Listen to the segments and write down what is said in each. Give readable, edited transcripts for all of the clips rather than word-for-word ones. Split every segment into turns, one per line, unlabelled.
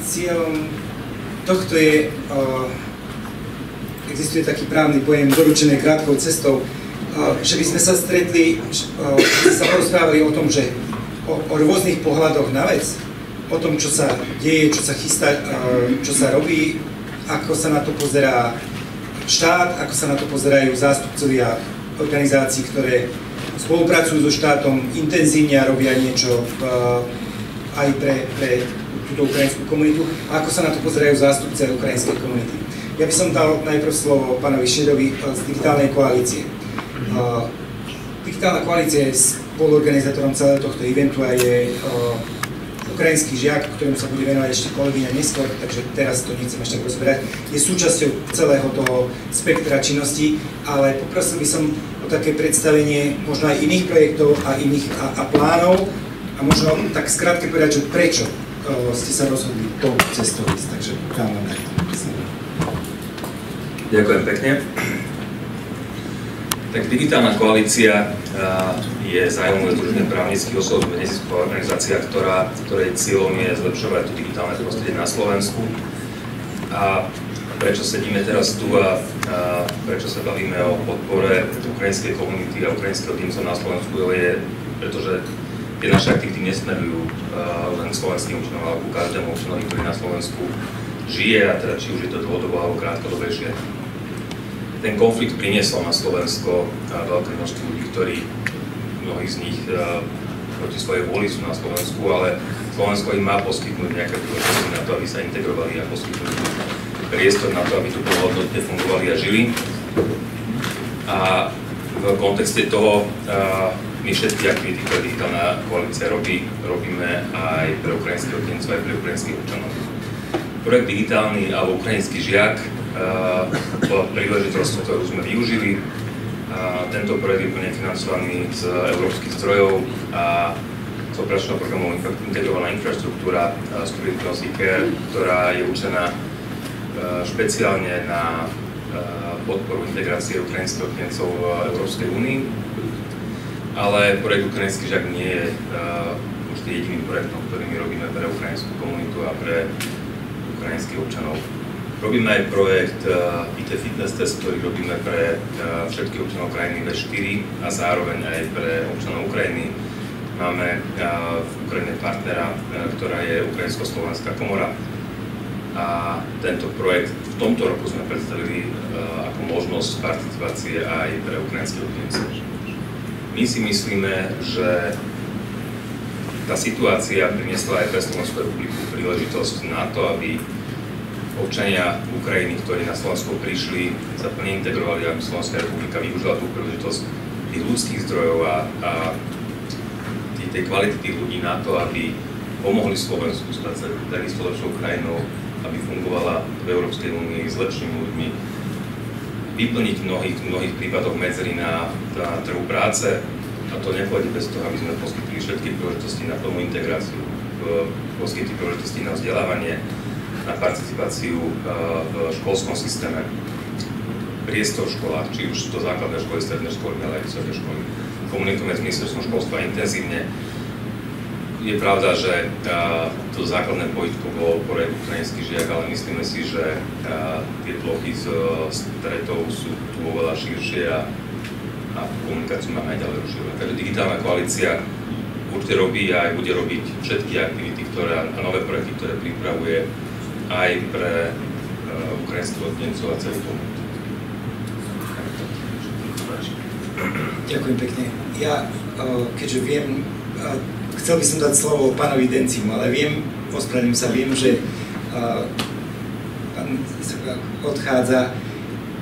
cieľom tohto je, existuje taký právny pojem doručené krátkou cestou, že by sme sa stretli, sa porozprávali o tom, že o rôznych pohľadoch na vec, o tom, čo sa deje, čo sa chystá, čo sa robí, ako sa na to pozerá štát, ako sa na to pozerajú zástupcovia organizácií, ktoré spolupracujú so štátom intenzívne a robia niečo aj pre túto ukrajinskú komunitu, a ako sa na to pozerajú zástupcovia ukrajinskej komunity. Ja by som dal najprv slovo pánovi Šedovi z Digitálnej koalície. Digitálna koalícia je spoluorganizátorom celého tohto eventu a je ukrajinský žiak, ktorému sa bude venovať ešte kolegyňa neskôr, takže teraz to nechcem ešte tak rozberať. Je súčasťou celého toho spektra činností, ale poprosil by som o také predstavenie možno aj iných projektov a iných a plánov a možno tak skrátke povedať, že prečo ste sa rozhodli tou cestou ísť, takže dám vám takto.
Ďakujem pekne. Tak Digitálna koalícia je zájmovné združenie právnických osôb, nezisková organizácia, ktorej cieľom je zlepšovať digitálne prostredie na Slovensku. A prečo sedíme teraz tu a prečo sa bavíme o podpore ukrajinskej komunity a ukrajinského týmcov na Slovensku, je, pretože tie naše aktivity nesmerujú len slovenským občanom, ale ku každému občanovi, ktorý na Slovensku žije, a teda či už je to dlhodobo alebo krátkodobejšie. Ten konflikt priniesol na Slovensko veľké množstvo ľudí, ktorí mnohí z nich proti svojej vôli sú na Slovensku, ale Slovensko im má poskytnúť nejaké príležitosti na to, aby sa integrovali a poskytnúť priestor na to, aby tu plnohodnotne fungovali a žili. A v kontexte toho my všetky aktivity, ktoré Digitálna koalícia robíme aj pre ukrajinských oddencov, aj pre ukrajinských občanov. Projekt Digitálny alebo Ukrajinský žiak bola príležitosť, ktorú sme využili. Tento projekt je plne financovaný z európskych zdrojov a z operačného programu Integrovaná infraštruktúra Student Care, ktorá je určená špeciálne na podporu integrácie ukrajinských oddencov v Európskej únii. Ale projekt Ukrajinský žiak nie je vždy jediným projektom, ktorý my robíme pre ukrajinskú komunitu a pre ukrajinských občanov. Robíme aj projekt IT Fitness Test, ktorý robíme pre všetkých občanov krajiny V4 a zároveň aj pre občanov Ukrajiny. Máme v Ukrajine partnera, ktorá je Ukrajinsko-slovenská komora. A tento projekt v tomto roku sme predstavili ako možnosť participácie aj pre ukrajinských oddencov. My si myslíme, že tá situácia priniesla aj pre Slovenskú republiku príležitosť na to, aby občania Ukrajiny, ktorí na Slovensko prišli, sa plne integrovali, aby Slovenská republika využila tú príležitosť tých ľudských zdrojov a tej kvality tých ľudí na to, aby pomohli Slovensku stať sa takisto lepšou krajinou, aby fungovala v Európskej únii s lepšími ľuďmi, vyplniť v mnohých prípadoch medzery na trhu práce, a to nepôjde bez toho, aby sme poskytli všetky príležitosti na plnú integráciu, poskytli príležitosti na vzdelávanie, na participáciu v školskom systéme, priestor v školách, či už to základné školy, stredné školy, ale aj vysoké školy. Komunikujeme s ministerstvom školstva intenzívne. Je pravda, že to základné poľitko bolo projekt Ukrajinský žiak, ale myslíme si, že tie plochy z stretov sú tu oveľa širšie a komunikáciu máme aj ďalej rozširovať. Takže Digitálna koalícia určite robí a aj bude robiť všetky aktivity a nové projekty, ktoré pripravuje aj pre ukrajinských oddencov a celú komunitu.
Ďakujem pekne. Ja, keďže viem, chcel by som dať slovo pánovi Dencimu, ale ospravedlňujem sa, viem, že pán odchádza.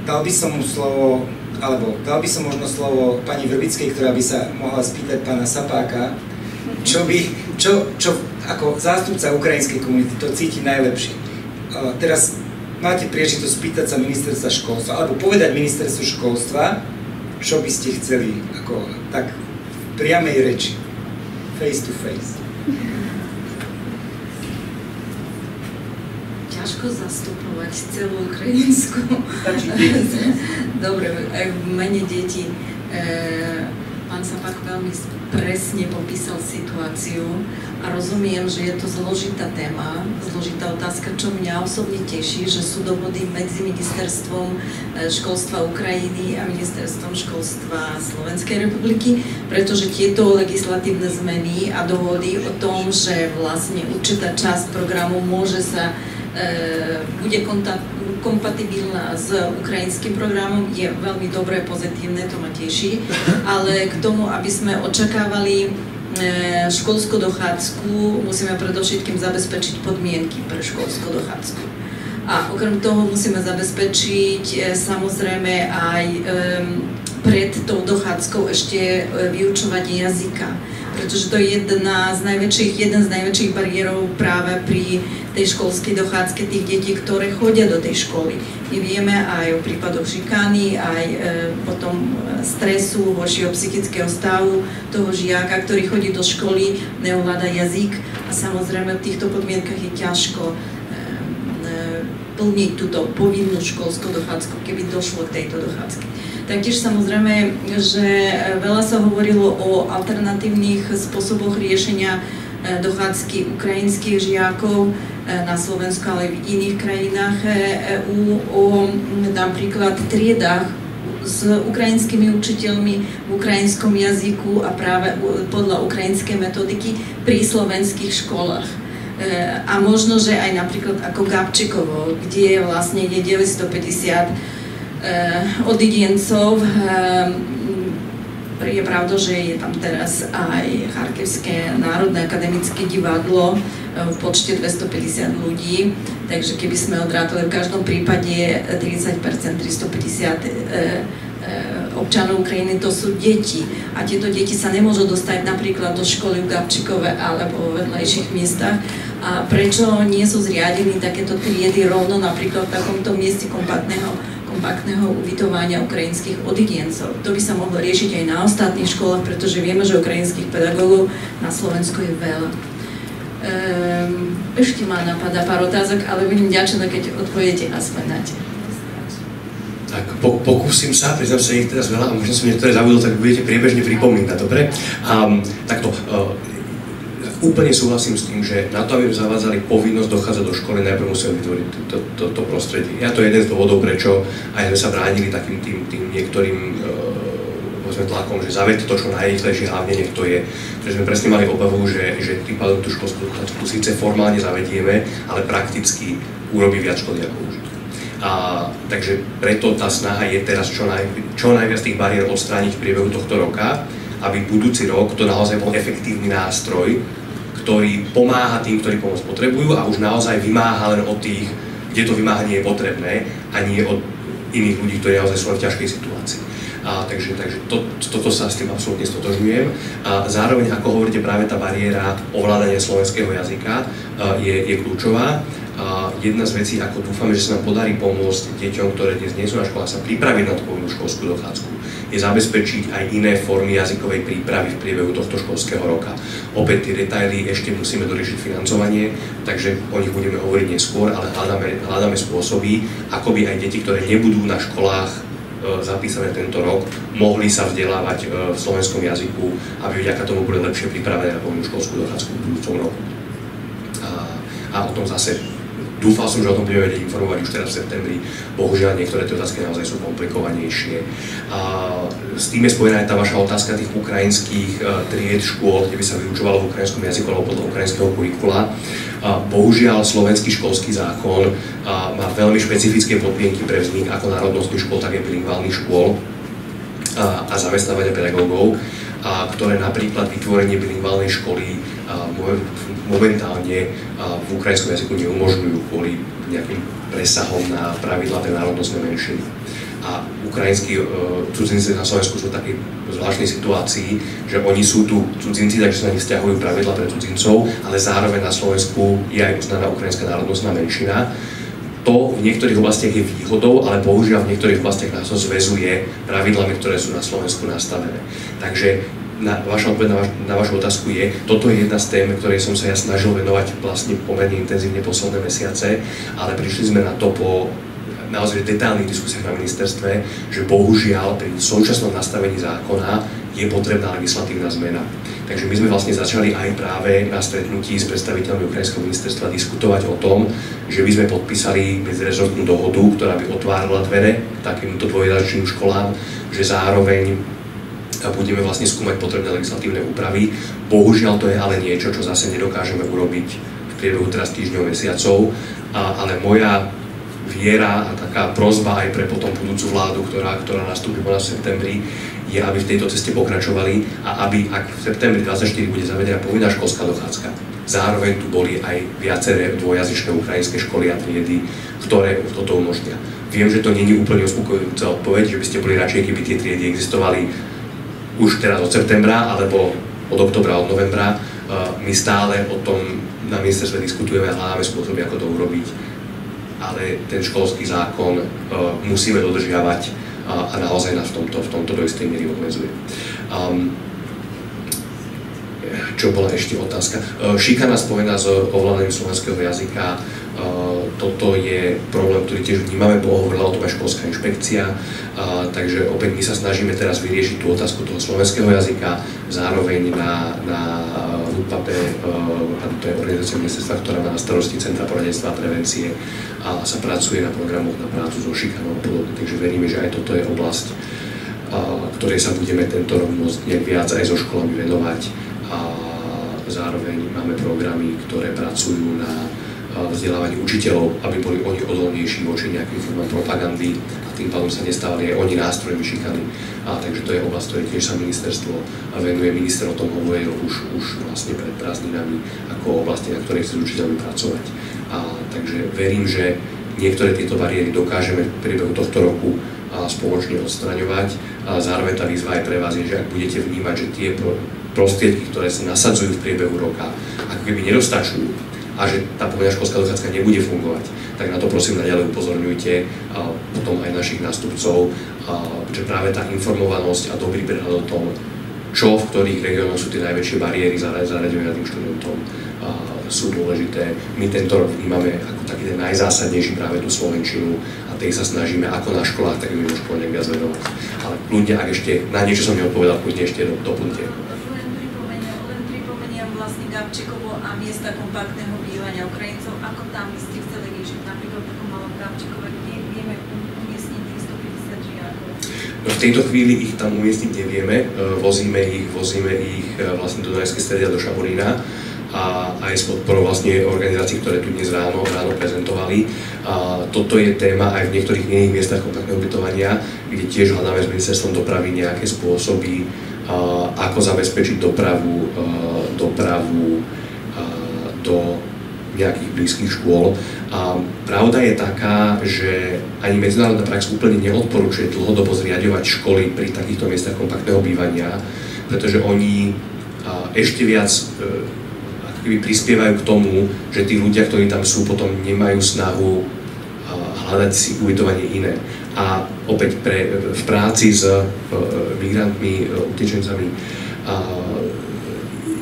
Dal by som mu slovo, alebo dal by som možno slovo pani Vrbickej, ktorá by sa mohla spýtať pána Sapáka, čo ako zástupca ukrajinskej komunity to cíti najlepšie. Teraz máte príležitosť spýtať sa ministerstva školstva, alebo povedať ministerstvu školstva, čo by ste chceli, ako tak v priamej reči, face to face.
Ťažko zastupovať celú Ukrajinsku. Dobre, v mene detí. Pán Sapák veľmi presne popísal situáciu a rozumiem, že je to zložitá téma dôležitá otázka, čo mňa osobne teší, že sú dohody medzi ministerstvom školstva Ukrajiny a ministerstvom školstva Slovenskej republiky, pretože tieto legislatívne zmeny a dohody o tom, že vlastne určitá časť programu môže sa bude kompatibilná s ukrajinským programom, je veľmi dobré, pozitívne, to ma teší, ale k tomu, aby sme očakávali školskú dochádzku, musíme predovšetkým zabezpečiť podmienky pre školskú dochádzku. A okrem toho musíme zabezpečiť samozrejme aj pred tou dochádzkou ešte vyučovanie jazyka, pretože to je jeden z najväčších bariérov práve pri tej školskej dochádzke tých detí, ktoré chodia do tej školy. My vieme aj o prípadoch šikány, aj potom stresu, horšieho psychického stavu toho žiaka, ktorý chodí do školy, neovláda jazyk a samozrejme v týchto podmienkach je ťažko plniť túto povinnú školskú dochádzku, keby došlo k tejto dochádzke. Taktiež samozrejme, že veľa sa hovorilo o alternatívnych spôsoboch riešenia dochádzky ukrajinských žiakov na Slovensku, ale aj v iných krajinách EÚ, o napríklad triedách s ukrajinskými učiteľmi v ukrajinskom jazyku a práve podľa ukrajinskej metodiky pri slovenských školách. A možno, že aj napríklad ako Gabčíkovo, kde vlastne je 950 odídencov. Je pravda, že je tam teraz aj Charkivské národné akademické divadlo v počte 250 ľudí, takže keby sme odrátali v každom prípade 30%, 350 občanov Ukrajiny, to sú deti. A tieto deti sa nemôžu dostať napríklad do školy v Gabčíkove alebo vo vedľajších miestach. A prečo nie sú zriadení takéto triedy rovno napríklad v takomto mieste kompaktného ubytovania ukrajinských odídencov? To by sa mohlo riešiť aj na ostatných školách, pretože vieme, že ukrajinských pedagógov na Slovensku je veľa. Ešte ma napadá pár otázok, ale budem vďačná, keď odpoviete aspoň na tie.
Tak pokúsim sa, priznám sa, ich teraz veľa a možno som niektoré zabudol, tak budete priebežne pripomínať, dobre? Takto, úplne súhlasím s tým, že na to, aby zavádzali povinnosť dochádzať do školy, najprv musíme vytvoriť to prostredie. Ja to je jeden z dôvodov, prečo aj sme sa bránili takým tým niektorým tlakom, že zavedte to čo najrýchlejšie, hlavne nech to je. Pretože sme presne mali obavu, že tým pádom tú školskú dochádzku síce formálne zavedieme, ale prakticky urobí viac škody ako užitok. Takže preto tá snaha je teraz čo najviac tých bariér odstrániť v priebehu tohto roka, aby budúci rok to naozaj bol efektívny nástroj, ktorý pomáha tým, ktorí pomoc potrebujú a už naozaj vymáha len od tých, kde to vymáhanie je potrebné a nie od iných ľudí, ktorí naozaj sú v ťažkej situácii. Takže toto sa s tým absolútne stotožňujem. Zároveň, ako hovoríte, práve tá bariéra ovládania slovenského jazyka je kľúčová. Jedna z vecí, ako dúfame, že sa nám podarí pomôcť deťom, ktoré dnes nie sú na školách, sa pripraviť na tú povinnú školskú dochádzku, je zabezpečiť aj iné formy jazykovej prípravy v priebehu tohto školského roka. Opäť tie detaily ešte musíme doriešiť financovanie, takže o nich budeme hovoriť neskôr, ale hľadáme spôsoby, ako by aj deti, ktoré nebudú na školách zapísané tento rok, mohli sa vzdelávať v slovenskom jazyku, aby vďaka tomu boli lepšie pripravené na povinnú školskú dochádzku v budúcom roku. A o tom zase dúfal som, že o tom budeme vedieť informovať už teraz v septembri. Bohužiaľ, niektoré tie otázky naozaj sú komplikovanejšie. S tým je spojená aj tá vaša otázka tých ukrajinských tried škôl, kde by sa vyučovalo v ukrajinskom jazyku alebo podľa ukrajinského kurikula. Bohužiaľ, slovenský školský zákon má veľmi špecifické podmienky pre vznik ako národnostných škôl, tak aj bilingválnych škôl a zamestnávania pedagógov, ktoré napríklad vytvorenie bilingválnej školy momentálne v ukrajinskom jazyku neumožňujú kvôli nejakým presahom na pravidlá pre národnostné menšiny. A ukrajinskí cudzinci na Slovensku sú v takej zvláštnej situácii, že oni sú tu cudzinci, takže sa na nich vzťahujú pravidlá pre cudzincov, ale zároveň na Slovensku je aj uznaná ukrajinská národnostná menšina. To v niektorých oblastiach je výhodou, ale bohužiaľ v niektorých oblastiach nás to zväzuje pravidlami, ktoré sú na Slovensku nastavené. Takže vaša odpoveď na vašu otázku je, toto je jedna z tém, ktorej som sa ja snažil venovať vlastne pomerne intenzívne posledné mesiace, ale prišli sme na to po naozaj detailných diskusiách na ministerstve, že bohužiaľ pri súčasnom nastavení zákona je je potrebná legislatívna zmena. Takže my sme vlastne začali aj práve na stretnutí s predstaviteľmi ukrajinského ministerstva diskutovať o tom, že by sme podpísali medzirezortnú dohodu, ktorá by otvárala dvere takýmto dvojjazyčným školám, že zároveň budeme vlastne skúmať potrebné legislatívne úpravy. Bohužiaľ to je ale niečo, čo zase nedokážeme urobiť v priebehu teraz týždňov, mesiacov, ale moja viera a taká prosba aj pre potom budúcu vládu, ktorá nastúpi po nás v septembri, je, aby v tejto ceste pokračovali a aby, ak v septembri 2024 bude zavedená povinná školská dochádzka, zároveň tu boli aj viaceré dvojjazyčné ukrajinské školy a triedy, ktoré toto umožnia. Viem, že to nie je úplne uspokojujúca odpoveď, že by ste boli radšej, keby tie triedy existovali už teraz od septembra, alebo od oktobra, od novembra. My stále o tom na ministerstve diskutujeme a hľadáme spôsoby, ako to urobiť. Ale ten školský zákon musíme dodržiavať a naozaj nás v tomto do istej miery obmedzuje. Čo bola ešte otázka? Šikana spojená s ovládaním slovenského jazyka. Toto je problém, ktorý tiež vnímame, hovorila o tom aj školská inšpekcia, takže opäť my sa snažíme teraz vyriešiť tú otázku toho slovenského jazyka, zároveň na LUPAPE, to je organizácia ministerstva, ktorá má na starosti Centra poradenstva a prevencie a sa pracuje na programoch na prácu so šikanou a podobne, takže veríme, že aj toto je oblasť, ktorej sa budeme tento rok môcť nejak viac aj so školami venovať a zároveň máme programy, ktoré pracujú na vzdelávaní učiteľov, aby boli oni odolnejší voči nejakým formám propagandy a tým pádom sa nestávali aj oni nástrojmi šikany. Takže to je oblasť, ktorej tiež sa ministerstvo venuje. Minister o tom hovoril už vlastne pred prázdninami ako oblasti, na ktorej chce s učiteľmi pracovať. Takže verím, že niektoré tieto bariéry dokážeme v priebehu tohto roku spoločne odstraňovať. Zároveň tá výzva aj pre vás je, že ak budete vnímať, že tie prostriedky, ktoré sa nasadzujú v priebehu roka, ako keby nedostačujú, a že tá povinná školská dochádzka nebude fungovať, tak na to prosím naďalej upozorňujte potom aj našich nástupcov, že práve tá informovanosť a dobrý prehľad o tom, čo v ktorých regiónoch sú tie najväčšie bariéry zaraďovania tým študentom, sú dôležité. My tento rok vnímame ako taký ten najzásadnejší práve tú slovenčinu a tej sa snažíme ako na školách, tak mimo škôl nejak viac venovať. Ale ľudia, ak ešte na niečo som neodpovedal, kľudne ešte doplňte.
Gabčíkovo a miesta kompaktného bývania Ukrajincov, ako tam by ste chceli riešiť, napríklad ako malom Gabčíkove, kde vieme umiestniť 350 žiakov?
No v tejto chvíli ich tam umiestniť nevieme, vozíme ich vlastne do Dunajskej Stredy a do Šamorína a aj s podporou vlastne organizácií, ktoré tu dnes ráno prezentovali. Toto je téma aj v niektorých iných miestach kompaktného ubytovania, kde tiež hľadáme s ministerstvom dopravy nejaké spôsoby, ako zabezpečiť dopravu do nejakých blízkych škôl. A pravda je taká, že ani medzinárodná prax úplne neodporúčuje dlhodobo zriaďovať školy pri takýchto miestach kompaktného bývania, pretože oni ešte viac ako keby prispievajú k tomu, že tí ľudia, ktorí tam sú, potom nemajú snahu hľadať si ubytovanie iné. A opäť v práci s migrantmi, utečencami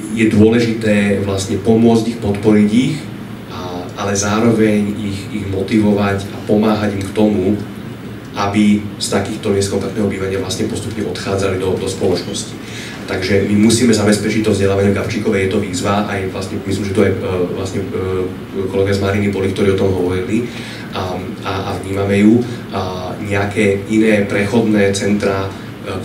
je dôležité vlastne pomôcť ich, podporiť ich, ale zároveň ich motivovať a pomáhať im k tomu, aby z takýchto miest kompaktného bývania vlastne postupne odchádzali do spoločnosti. Takže my musíme zabezpečiť to vzdelávanie v Gabčíkove, je to výzva, aj vlastne myslím, že to aj vlastne kolega z Mariny boli, ktorí o tom hovorili a vnímame ju. Nejaké iné prechodné centra,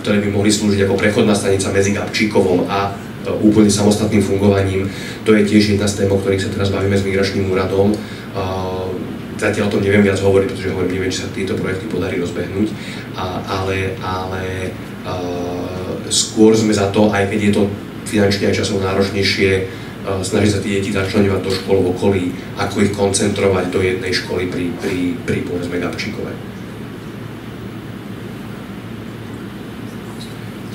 ktoré by mohli slúžiť ako prechodná stanica medzi Gabčíkovom a úplne samostatným fungovaním. To je tiež jedna z tém, o ktorých sa teraz bavíme s Migračným úradom. Zatiaľ o tom neviem viac hovoriť, pretože neviem, či sa tieto projekty podarí rozbehnúť, ale skôr sme za to, aj keď je to finančne aj časovo náročnejšie, snažiť sa tie deti začleňovať do škôl v okolí, ako ich koncentrovať do jednej školy pri povedzme Gabčíkove.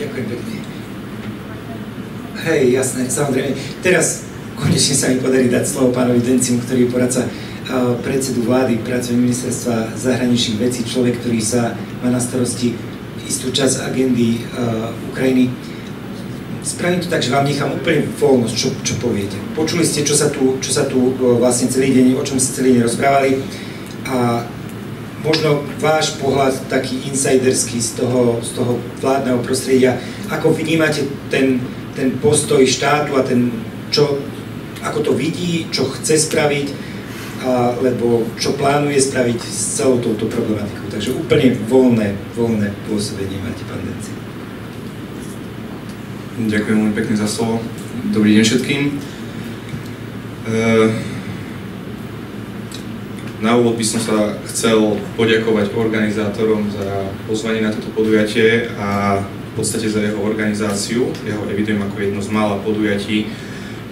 Ďakujem pekne. Hej, jasné, samozrejme. Teraz konečne sa mi podarí dať slovo pánovi Dencimu, ktorý je poradca predsedu vlády, pracuje ministerstva zahraničných vecí, človek, ktorý sa má na starosti istú časť agendy Ukrajiny. Spravím to tak, že vám nechám úplne voľnosť, čo poviete. Počuli ste, čo sa tu vlastne celý deň, o čom sa celý deň rozprávali a možno váš pohľad taký insiderský z toho vládneho prostredia, ako vnímate ten postoj štátu a ako to vidí, čo chce spraviť, alebo čo plánuje spraviť s celou touto problematikou. Takže úplne voľné pôsobenie máte, pán Denci.
Ďakujem veľmi pekne za slovo. Dobrý deň všetkým. Na úvod by som sa chcel poďakovať organizátorom za pozvanie na toto podujatie a v podstate za jeho organizáciu. Ja ho evidujem ako jedno z mála podujatí,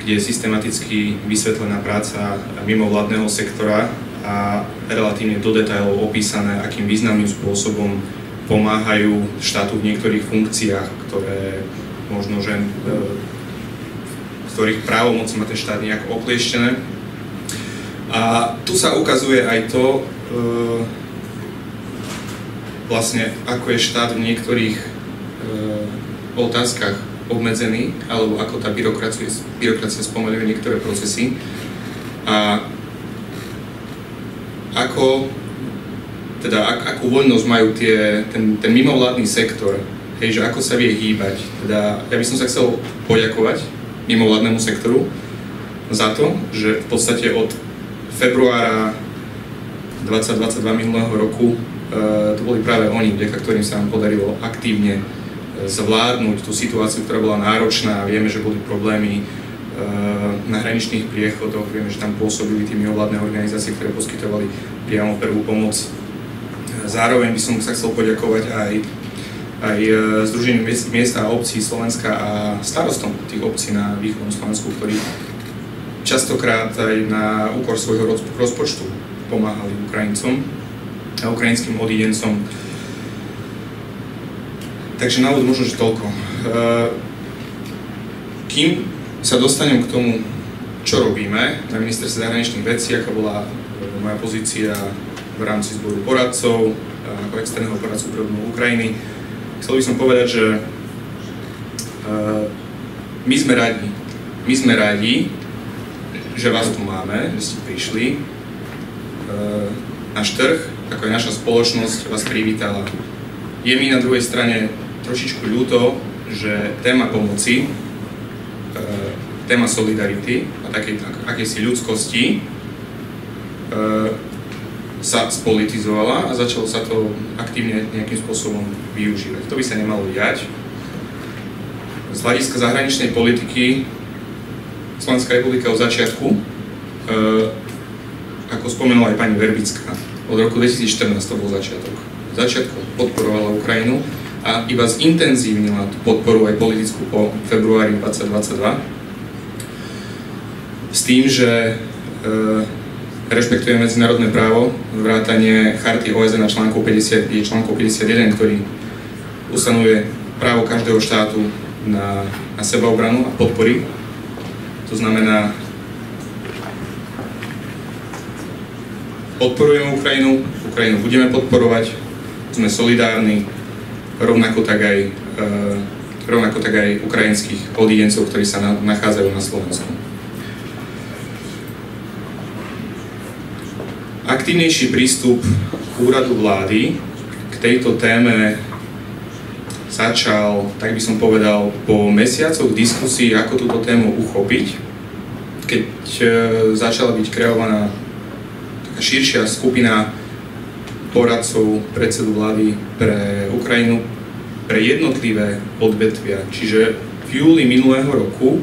kde je systematicky vysvetlená práca mimovládneho sektora a relatívne do detailov opísané, akým významným spôsobom pomáhajú štátu v niektorých funkciách, ktoré možno, že v ktorých právomoc má ten štát nejako oklieštené. A tu sa ukazuje aj to, vlastne ako je štát v niektorých otázkach obmedzený, alebo ako tá byrokracia spomaľuje niektoré procesy a akú voľnosť majú ten mimovládny sektor, hej, že ako sa vie hýbať. Teda ja by som sa chcel poďakovať mimovládnemu sektoru za to, že v podstate od februára 2022 minulého roku to boli práve oni, vďaka ktorým sa nám podarilo aktívne zvládnuť tú situáciu, ktorá bola náročná. Vieme, že boli problémy na hraničných priechodoch, vieme, že tam pôsobili tie mimovládne organizácie, ktoré poskytovali priamo prvú pomoc. Zároveň by som sa chcel poďakovať aj Združeniu miest a obcí Slovenska a starostom tých obcí na východnom Slovensku, ktorí častokrát aj na úkor svojho rozpočtu pomáhali Ukrajincom a ukrajinským odídencom. Takže na úvod možno, že toľko. Kým sa dostanem k tomu, čo robíme na ministerstve zahraničných vecí, aká bola moja pozícia v rámci zboru poradcov, ako externého poradcu pre obnovu Ukrajiny, chcel by som povedať, že my sme radi, že vás tu máme, že ste prišli. Náš trh, ako aj naša spoločnosť vás privítala. Je mi na druhej strane trošičku ľúto, že téma pomoci, téma solidarity a akejsi ľudskosti sa spolitizovala a začalo sa to aktívne nejakým spôsobom využívať. To by sa nemalo diať. Z hľadiska zahraničnej politiky Slovenská republika od začiatku, ako spomenula aj pani Verbická, od roku 2014 to bol začiatok. Od začiatku podporovala Ukrajinu a iba zintenzívnila tú podporu aj politickú po februári 2022 s tým, že rešpektuje medzinárodné právo, vrátanie charty OSN na článku 51, ktorý ustanovuje právo každého štátu na sebaobranu a podpory. To znamená, podporujeme Ukrajinu budeme podporovať, sme solidárni, rovnako tak aj ukrajinských odídencov, ktorí sa nachádzajú na Slovensku. Aktívnejší prístup úradu vlády k tejto téme začal, tak by som povedal, po mesiacoch diskusí, ako túto tému uchopiť, keď začala byť kreovaná taká širšia skupina poradcov predsedu vlády pre Ukrajinu, pre jednotlivé odvetvia. Čiže v júli minulého roku,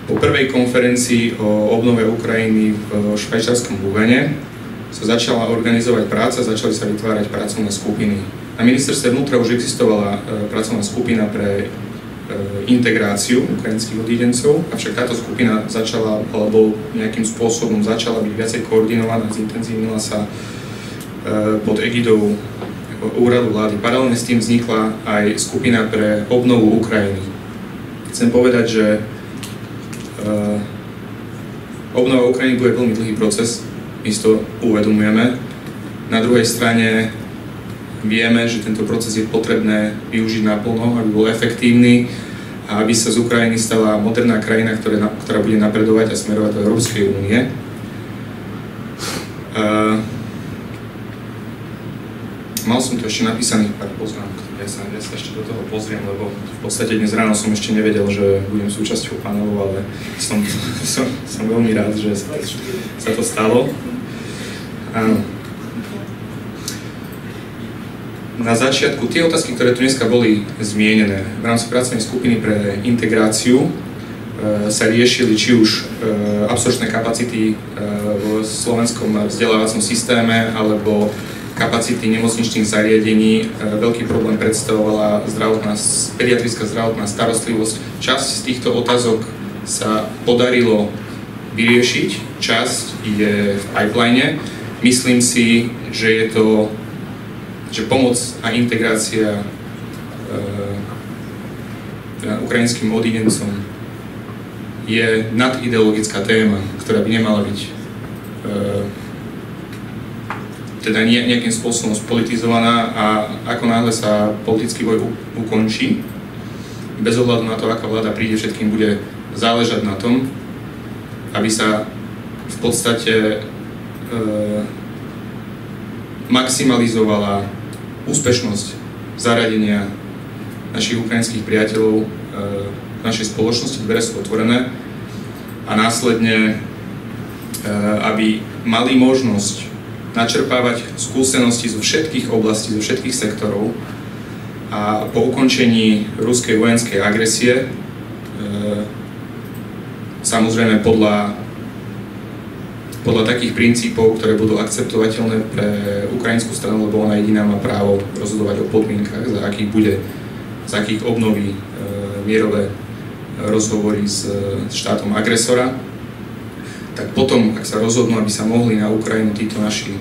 po prvej konferencii o obnove Ukrajiny v švajčiarskom Lugane, sa začala organizovať práca, začali sa vytvárať pracovné skupiny. Na ministerstve vnútra už existovala pracovná skupina pre integráciu ukrajinských odídencov, avšak táto skupina začala, alebo nejakým spôsobom začala byť viacej koordinovaná, zintenzívnila sa pod egidou úradu vlády. Paralelne s tým vznikla aj skupina pre obnovu Ukrajiny. Chcem povedať, že obnova Ukrajiny bude veľmi dlhý proces, my si to uvedomujeme. Na druhej strane vieme, že tento proces je potrebné využiť naplno, aby bol efektívny a aby sa z Ukrajiny stala moderná krajina, ktorá bude napredovať a smerovať do Európskej únie. Mal som tu ešte napísaných pár poznámok, ja sa ešte do toho pozriem, lebo v podstate dnes ráno som ešte nevedel, že budem súčasťou panelu, ale som veľmi rád, že sa to stalo. Áno. Na začiatku, tie otázky, ktoré tu dneska boli zmienené, v rámci pracovnej skupiny pre integráciu sa riešili či už absorpčné kapacity v slovenskom vzdelávacom systéme alebo kapacity nemocničných zariadení. Veľký problém predstavovala pediatrická zdravotná starostlivosť. Časť z týchto otázok sa podarilo vyriešiť, časť je v pipeline. Myslím si, že pomoc a integrácia ukrajinským odidencom je nadideologická téma, ktorá by nemala byť teda nejakým spôsobom spolitizovaná, a ako náhle sa politický boj ukončí, bez ohľadu na to, aká vláda príde, všetkým bude záležať na tom, aby sa v podstate maximalizovala úspešnosť zaradenia našich ukrajinských priateľov v našej spoločnosti, dvere sú otvorené, a následne, aby mali možnosť načerpávať skúsenosti zo všetkých oblastí, zo všetkých sektorov, a po ukončení ruskej vojenskej agresie, samozrejme podľa takých princípov, ktoré budú akceptovateľné pre ukrajinskú stranu, lebo ona jediná má právo rozhodovať o podmienkach, za akých obnoví mierové rozhovory s štátom agresora. Tak potom, ak sa rozhodnú, aby sa mohli na Ukrajinu títo naši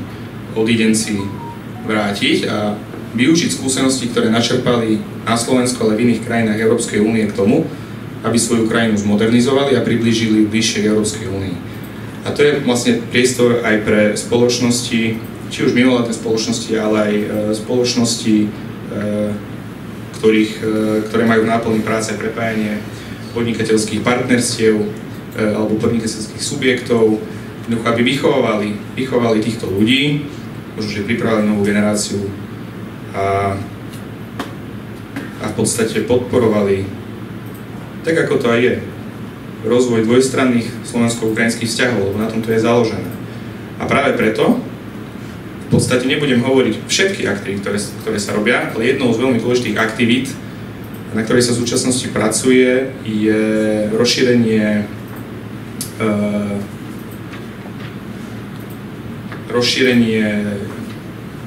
odidenci vrátiť a využiť skúsenosti, ktoré načerpali na Slovensku, ale v iných krajinách Európskej únie k tomu, aby svoju krajinu zmodernizovali a priblížili bližšie k Európskej únii. A to je vlastne priestor aj pre spoločnosti, či už mimovládne spoločnosti, ale aj spoločnosti, ktoré majú v náplni práce prepájanie podnikateľských partnerstiev alebo podnikateľských subjektov, aby vychovávali týchto ľudí, možno, že pripravili novú generáciu a v podstate podporovali, tak ako to aj je, rozvoj dvojstranných slovensko-ukrajinských vzťahov, lebo na tom to je založené. A práve preto v podstate nebudem hovoriť všetky aktivity, ktoré sa robia, ale jednou z veľmi dôležitých aktivít, na ktorej sa v súčasnosti pracuje, je rozšírenie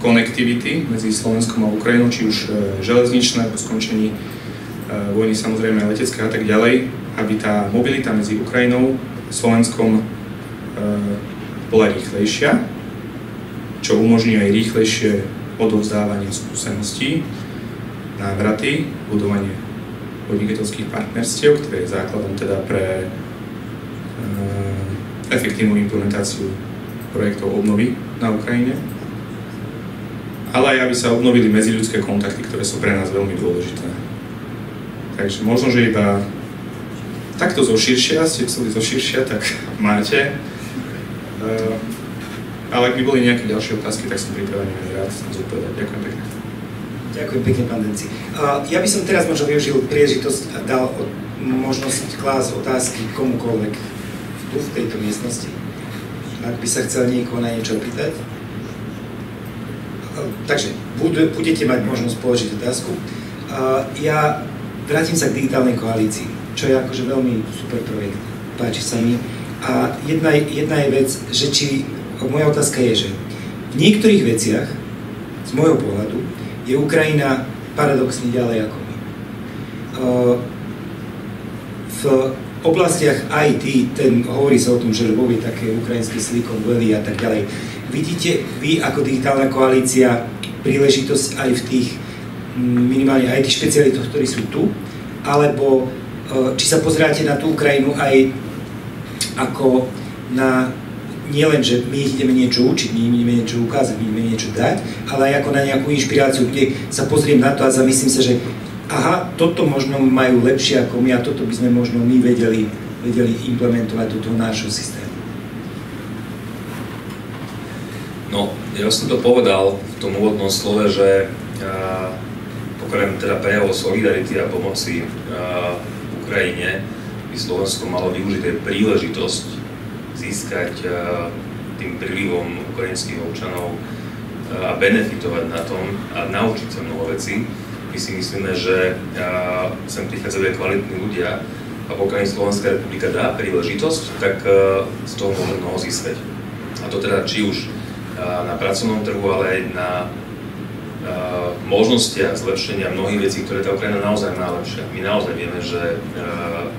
konektivity medzi Slovenskom a Ukrajinou, či už železničné po skončení vojny, samozrejme letecké a tak ďalej, aby tá mobilita medzi Ukrajinou a Slovenskom bola rýchlejšia, čo umožní aj rýchlejšie odovzdávanie skúseností, návraty, budovanie podnikateľských partnerstiev, ktoré je základom teda pre efektívnu implementáciu projektov obnovy na Ukrajine, ale aj aby sa obnovili medziľudské kontakty, ktoré sú pre nás veľmi dôležité. Takže možno, že iba takto zoširšia, ste chceli zoširšia, tak máte. Ale ak by boli nejaké ďalšie otázky, tak som pripravený rád zodpovedať. Ďakujem pekne.
Ďakujem pekne, pán Denci. Ja by som teraz možno využil príležitosť a dal možnosť klásť otázky komukoľvek tu v tejto miestnosti. Ak by sa chcel niekoho na niečo opýtať. Takže budete mať možnosť položiť otázku. Ja vrátim sa k digitálnej koalícii, čo je akože veľmi super projekt. Páči sa mi. A jedna je vec, že moja otázka je, že v niektorých veciach, z môjho pohľadu, je Ukrajina paradoxne ďalej ako my. V oblastiach IT, hovorí sa o tom, že Lvov je také ukrajinské Silicon Valley a tak ďalej. Vidíte vy ako digitálna koalícia príležitosť aj v tých minimálne IT špecialitoch, ktorí sú tu, alebo či sa pozeráte na tú Ukrajinu aj ako na nielen, že my ich ideme niečo učiť, my ideme niečo ukázať, my ideme niečo dať, ale aj ako na nejakú inšpiráciu, kde sa pozriem na to a zamyslím sa, že aha, toto možno majú lepšie ako my a toto by sme možno my vedeli implementovať do toho nášho systému.
No, ja som to povedal v tom úvodnom slove, že okrem teda prejavov solidarity a pomoci Ukrajine by Slovensko malo využiť aj príležitosť získať tým prílivom ukrajinských občanov a benefitovať na tom a naučiť sa mnoho vecí. My si myslíme, že sem prichádzajú aj kvalitní ľudia a pokiaľ Slovenská republika dá príležitosť, tak z toho môže mnoho získať. A to teda či už na pracovnom trhu, ale aj na možnostiach zlepšenia mnohých vecí, ktoré tá Ukrajina naozaj má lepšie. My naozaj vieme, že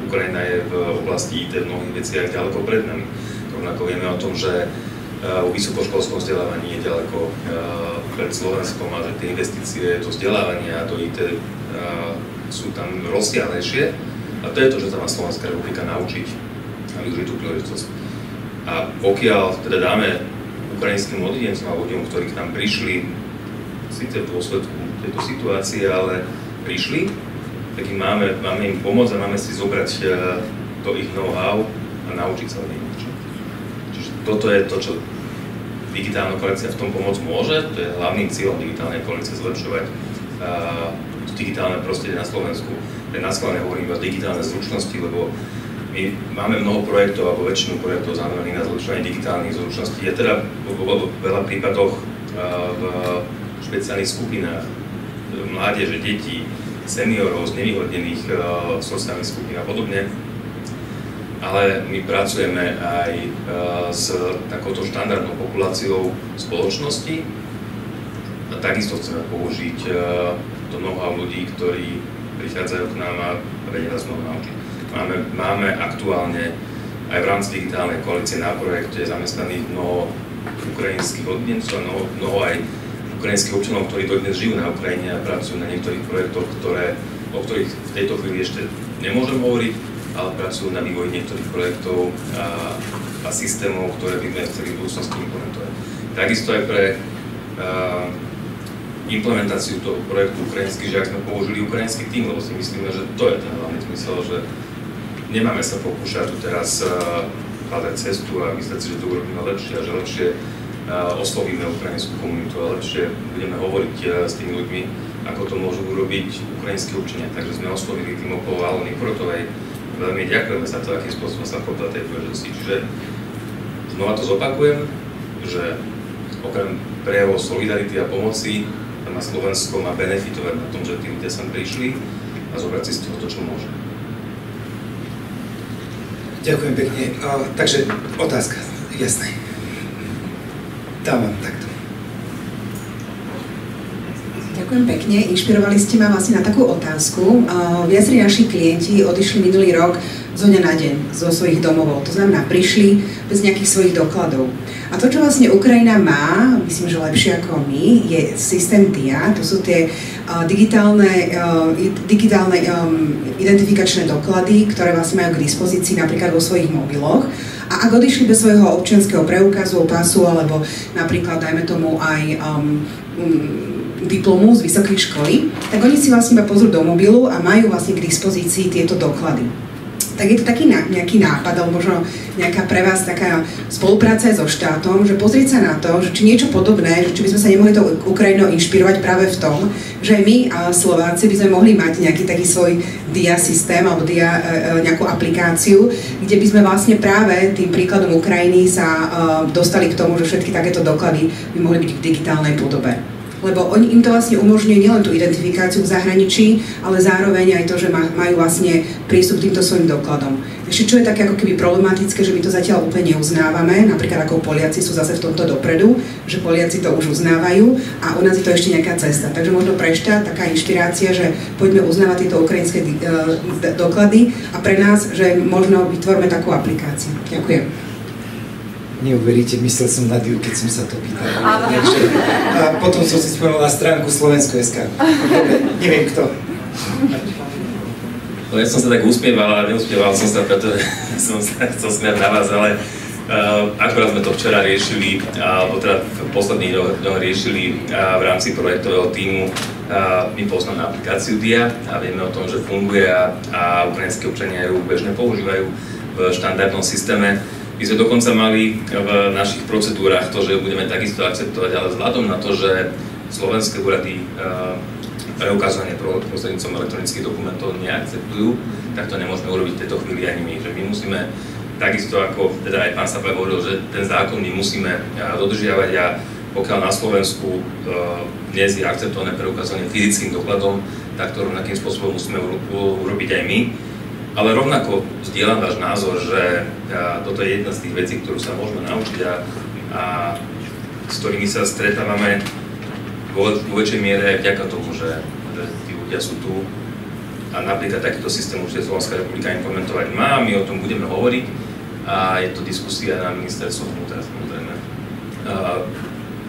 Ukrajina je v oblasti IT v mnohých veciach ďaleko pred nami. Rovnako vieme o tom, že v vysokoškolskom vzdelávaní je ďaleko pred Slovenskom a že tie investície do vzdelávania a do IT sú tam rozsiahlejšie. A to je to, že sa má Slovenská republika naučiť a využiť tú príležitosť. A pokiaľ teda dáme ukrajinským odídencom a ľuďom, ktorí k nám prišli, síce v dôsledku tejto situácie, ale prišli, tak máme im pomôcť a máme si zobrať to ich know-how a naučiť sa od nich niečo. Čiže toto je to, čo digitálna koalícia v tom pomôcť môže, to je hlavným cieľom digitálnej koalície zlepšovať digitálne prostredie na Slovensku. Pre nás hlavne hovorím o digitálne zručnosti, lebo my máme mnoho projektov, alebo väčšinu projektov zameraných na zlepšovanie digitálnych zručností. Je teda vo veľa prípadoch v špeciálnych skupinách mládeže, detí, seniorov z nevýhodnených sociálnych skupín a podobne. Ale my pracujeme aj s takouto štandardnou populáciou spoločnosti a takisto chceme použiť to know-how ľudí, ktorí prichádzajú k nám a vedia nás mnoho naučiť. Máme aktuálne aj v rámci digitálnej koalície na projekte zamestnaných mnoho ukrajinských oddencov a mnoho aj ukrajinských občanov, ktorí dodnes žijú na Ukrajine a pracujú na niektorých projektoch, o ktorých v tejto chvíli ešte nemôžem hovoriť, ale pracujú na vývoji niektorých projektov a systémov, ktoré by sme chceli v budúcnosti implementovať. Takisto aj pre implementáciu toho projektu Ukrajinský žiak sme použili ukrajinský tím, lebo si myslíme, že to je ten hlavný zmysel, že nemáme sa pokúšať tu teraz hľadať cestu a myslieť si, že to urobíme lepšie a že lepšie oslovíme ukrajinskú komunitu a lepšie budeme hovoriť s tými ľuďmi, ako to môžu urobiť ukrajinskí občania. Takže sme oslovili tým okolo Alony Protovej. Veľmi ďakujeme za to, akým spôsobom sa chopila tej príležitosti. Čiže znova to zopakujem, že okrem prejavov solidarity a pomoci na Slovensko má benefitovať na tom, že tí ľudia sem prišli a zobrať si z toho to, čo môže.
Ďakujem pekne. Takže otázka, jasné. Dávam takto.
Ďakujem pekne. Inšpirovali ste ma vlastne na takú otázku. Viacerí naši klienti odišli minulý rok zo dňa na deň zo svojich domovov. To znamená, prišli bez nejakých svojich dokladov. A to, čo vlastne Ukrajina má, myslím, že lepšie ako my, je systém DIA. To sú tie digitálne identifikačné doklady, ktoré vlastne majú k dispozícii napríklad vo svojich mobiloch. A ak odišli bez svojho občianskeho preukazu, pasu, alebo napríklad, dajme tomu, aj diplomu z vysokej školy, tak oni si vlastne iba pozrú do mobilu a majú vlastne k dispozícii tieto doklady. Tak je to taký nejaký nápad, alebo možno nejaká pre vás taká spolupráca so štátom, že pozrieť sa na to, že či niečo podobné, že či by sme sa nemohli to Ukrajinou inšpirovať práve v tom, že my Slováci by sme mohli mať nejaký taký svoj DIA systém alebo DIA nejakú aplikáciu, kde by sme vlastne práve tým príkladom Ukrajiny sa dostali k tomu, že všetky takéto doklady by mohli byť v digitálnej podobe. Lebo im to vlastne umožňuje nielen tú identifikáciu v zahraničí, ale zároveň aj to, že majú vlastne prístup k týmto svojim dokladom. Ešte čo je také ako keby problematické, že my to zatiaľ úplne neuznávame, napríklad ako Poliaci sú zase v tomto dopredu, že Poliaci to už uznávajú a u nás je to ešte nejaká cesta. Takže možno pre štát taká inšpirácia, že poďme uznávať tieto ukrajinské doklady a pre nás, že možno vytvorme takú aplikáciu. Ďakujem.
Neuveríte, myslel som na Diu, keď som sa to pýtal. A potom som si spomenul na stránku Slovensko.sk. Neviem kto.
No ja som sa tak usmieval, ale neusmieval som sa, pretože som sa chcel smiať na vás, ale akorát sme to včera riešili, alebo teda v posledných dňoch riešili v rámci projektového tímu. My poznáme aplikáciu DIA a vieme o tom, že funguje a ukrajinskí občania ju bežne používajú v štandardnom systéme. My sme dokonca mali v našich procedúrach to, že budeme takisto akceptovať, ale vzhľadom na to, že slovenské úrady preukázanie prostredníctvom elektronických dokumentov neakceptujú, tak to nemôžeme urobiť v tejto chvíli ani my. Že my musíme, takisto ako teda aj pán Sapák hovoril, že ten zákon my musíme dodržiavať a pokiaľ na Slovensku dnes je akceptované preukázanie fyzickým dokladom, tak to rovnakým spôsobom musíme urobiť aj my. Ale rovnako zdieľam váš názor, že toto je jedna z tých vecí, ktorú sa môžeme naučiť a s ktorými sa stretávame vo väčšej miere aj vďaka tomu, že tí ľudia sú tu a napríklad takýto systém určite Slovenská republika implementovať má, my o tom budeme hovoriť a je to diskusia na ministerstve vnútra, samozrejme.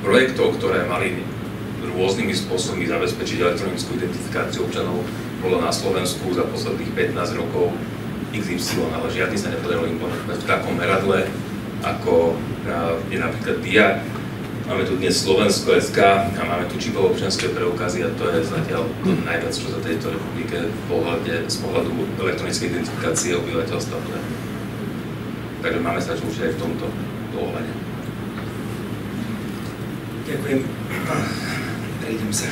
Projektov, ktoré mali rôznymi spôsobmi zabezpečiť elektronickú identifikáciu občanov, bolo na Slovensku za posledných 15 rokov XY, ale žiadny sa nepodarilo implementovať v takom meradle, ako je napríklad DIA. Máme tu dnes Slovensko.sk a máme tu čipové občianske preukazy a to je zatiaľ najviac, čo za tejto republike z pohľadu elektronickej identifikácie obyvateľstva. Takže máme sa čo učiť aj v tomto ohľade.
Ďakujem. Prejdem sa.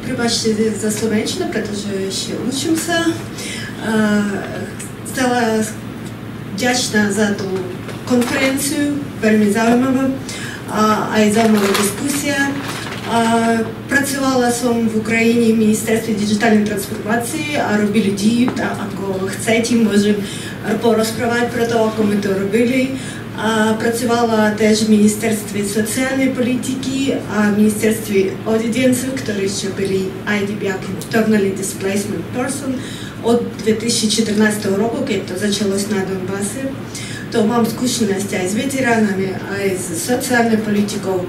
Prepáčte za slovenčinu, pretože ešte učím sa. Chcela vďačná za tú konferenciu, veľmi zaujímavá a aj zaujímavá diskusia. Pracovala som v Ukrajine v ministerstve digitálnej transformácie a robili ľudí, ako chcete, môžem porozprávať pro to, ako my to robili. Pracovala też w Ministerstwie Socjalnej Polityki a w Ministerstwie Odjeńców, które jeszcze byli IDB, Internally Displacement Person, od 2014 roku, kiedy to zaczęło się na Donbasie. To mam skúsenosti aj s veteránami, aj s sociálnou politikou.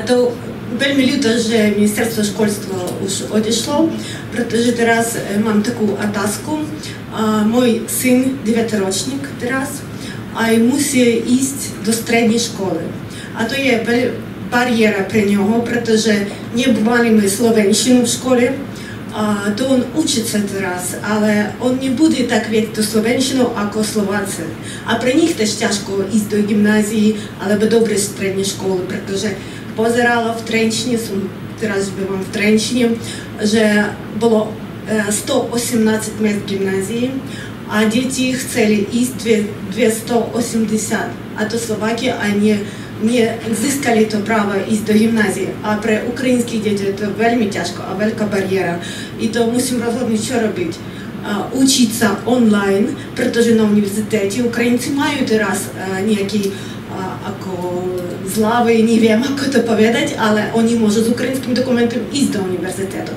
To veľmi ľúto, že ministerstvo školstva už odišlo, pretože teraz mám takú otázku. Môj syn, 9-ročník teraz, aj musí ísť do strednej školy. A to je bariéra pre neho, pretože nebúvali my slovenčinu v škole, to on učí sa teraz, ale on nebude tak vedieť tú slovenčinu ako Slováci. A pre nich tež ťažko ísť do gymnázii alebo dobrej strednej školy, pretože pozerala v Trenčine, teraz bývam v Trenčine, že bolo 118 miest gymnázii a deti chceli ísť 280, a to Slováky ani nezískali to právo ísť do gymnázie. A pre ukrajinských detí je to veľmi ťažko a veľká bariéra. I to musím rozhodnúť, čo robiť. Učiť sa online, pretože na univerzitete Ukrajinci majú teraz nejaký ako zľavy, neviem ako to povedať, ale oni môžu s ukrajinským dokumentom ísť do univerzitetu.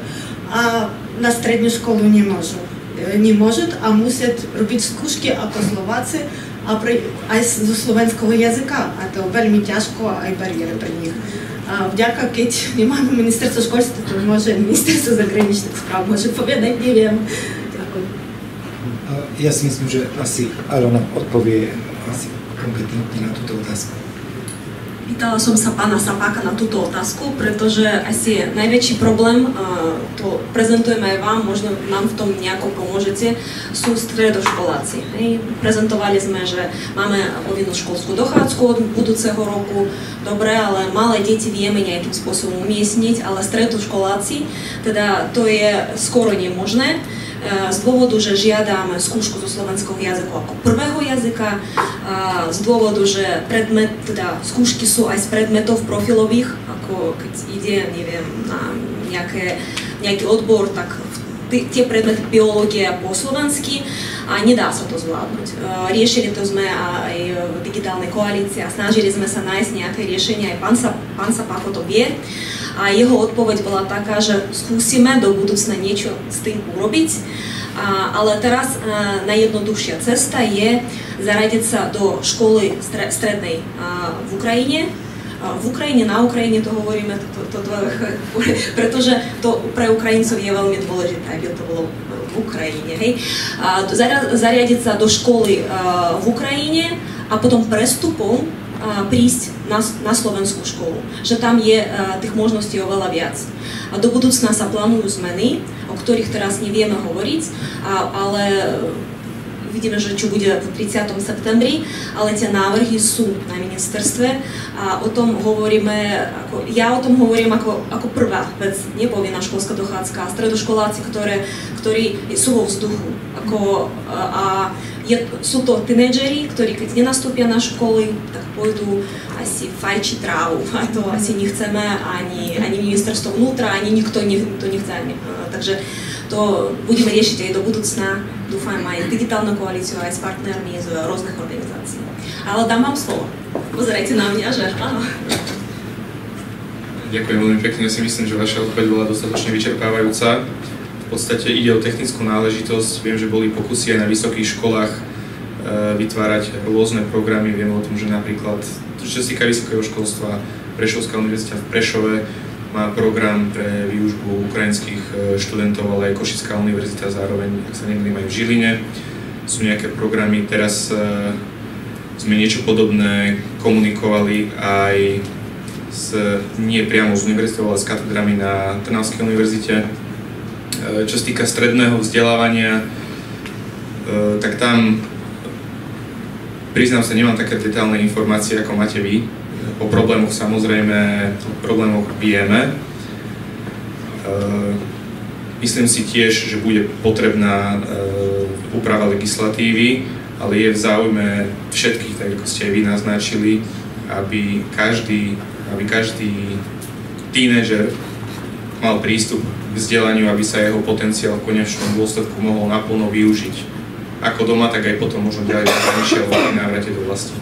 A na strednú školu nemôžu a musят robiť skúšky ako Slováci aj zo slovenského jazyka. A to veľmi ťažko a aj bariéra pre nich. Vďaka, keď nemáme ministerstvo školstva, to môže ministerstvo zahraničných správ môže povedať, neviem. Ďakujem.
Ja si myslím, že asi Alona odpovie asi kompetentne na túto otázku.
Pýtala som sa pána Sapáka na túto otázku, pretože asi najväčší problém, to prezentujem aj vám, možno nám v tom nejako pomôžete, sú stredoškoláci. Prezentovali sme, že máme povinnú školskú dochádzku od budúceho roku, dobre, ale malé deti vieme nejakým spôsobom umiestniť, ale stredoškoláci, teda to je skoro nemožné. Z dôvodu, že žiadame skúšku zo slovenského jazyku ako prvého jazyka, z dôvodu, že teda skúšky sú aj z predmetov profilových, ako keď ide, neviem, na nejaký odbor, tak tie predmety biológia po slovensky a nedá sa to zvládnuť. Riešili to sme aj v digitálnej koalícii a snažili sme sa nájsť nejaké riešenie, aj pán Sapák to vie. A jeho odpoveď bola taká, že skúsime do budúcna niečo s tým urobiť, ale teraz najjednoduchšia cesta je zaradiť sa do školy strednej v Ukrajine. Na Ukrajine to hovoríme, pretože to pre Ukrajincov je veľmi dôležité, aby to bolo v Ukrajine. Hej. Zariadiť sa do školy v Ukrajine a potom prestupom prísť na slovenskú školu, že tam je tých možností oveľa viac. A do budúcna sa plánujú zmeny, o ktorých teraz nevieme hovoriť, ale vidíme, že čo bude v 30. septembri, ale tie návrhy sú na ministerstve a o tom hovoríme, ja o tom hovorím ako prvá vec, nepovinná školská dochádzka, a stredoškoláci, ktorí sú vo vzduchu. Sú to tínedžeri, ktorí keď nenastúpia na školy, tak pôjdu asi fajčiť trávu. A to asi nechceme ani ministerstvo vnútra, ani nikto to nechce. Takže to budeme riešiť aj do budúcna. Dúfam aj s digitálnou koalíciou, aj s partnermi z rôznych organizácií. Ale dám vám slovo. Pozerajte na mňa, že áno.
Ďakujem veľmi pekne. Ja si myslím, že vaša odpoveď bola dostatočne vyčerpávajúca. V podstate ide o technickú náležitosť. Viem, že boli pokusy aj na vysokých školách vytvárať rôzne programy. Viem o tom, že napríklad, čo sa týka vysokého školstva, Prešovská univerzita v Prešove má program pre výučbu ukrajinských študentov, ale aj Košická univerzita zároveň, ak sa nemýlim, aj v Žiline. Sú nejaké programy. Teraz sme niečo podobné komunikovali aj nie priamo s univerzitou, ale s katedrami na Trnavskej univerzite. Čo sa týka stredného vzdelávania, tak tam priznám sa, nemám také detailné informácie, ako máte vy. O problémoch samozrejme, vieme. Myslím si tiež, že bude potrebná úprava legislatívy, ale je v záujme všetkých, tak ako ste aj vy naznačili, aby každý tínedžer mal prístup k vzdelaniu, aby sa jeho potenciál v konečnom dôsledku mohol naplno využiť. Ako doma, tak aj potom možno ďalej v zahraničí alebo pri návrate do vlasti.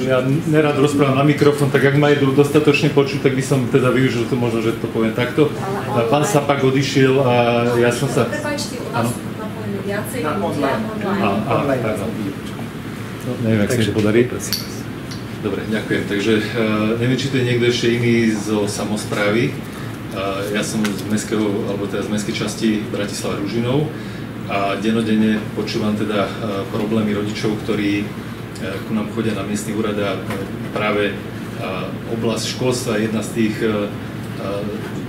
Ja nerad rozprávam na mikrofón, tak ak ma idú dostatočne počuť, tak by som teda využil to možno, že to poviem takto. Pán Sapak odišiel a ja som sa...
Prepáčte, u nás napojíme viacej ľudia online.
No, neviem, ak sa mi to podarí. Dobre, ďakujem. Takže neviem, či to je niekto ešte iný zo samosprávy. Ja som z mestského, alebo teda z mestskej časti Bratislava Ružinov a dennodenne počúvam teda problémy rodičov, ktorí ku nám chodia na miestny úrad a práve oblasť školstva je jedna z tých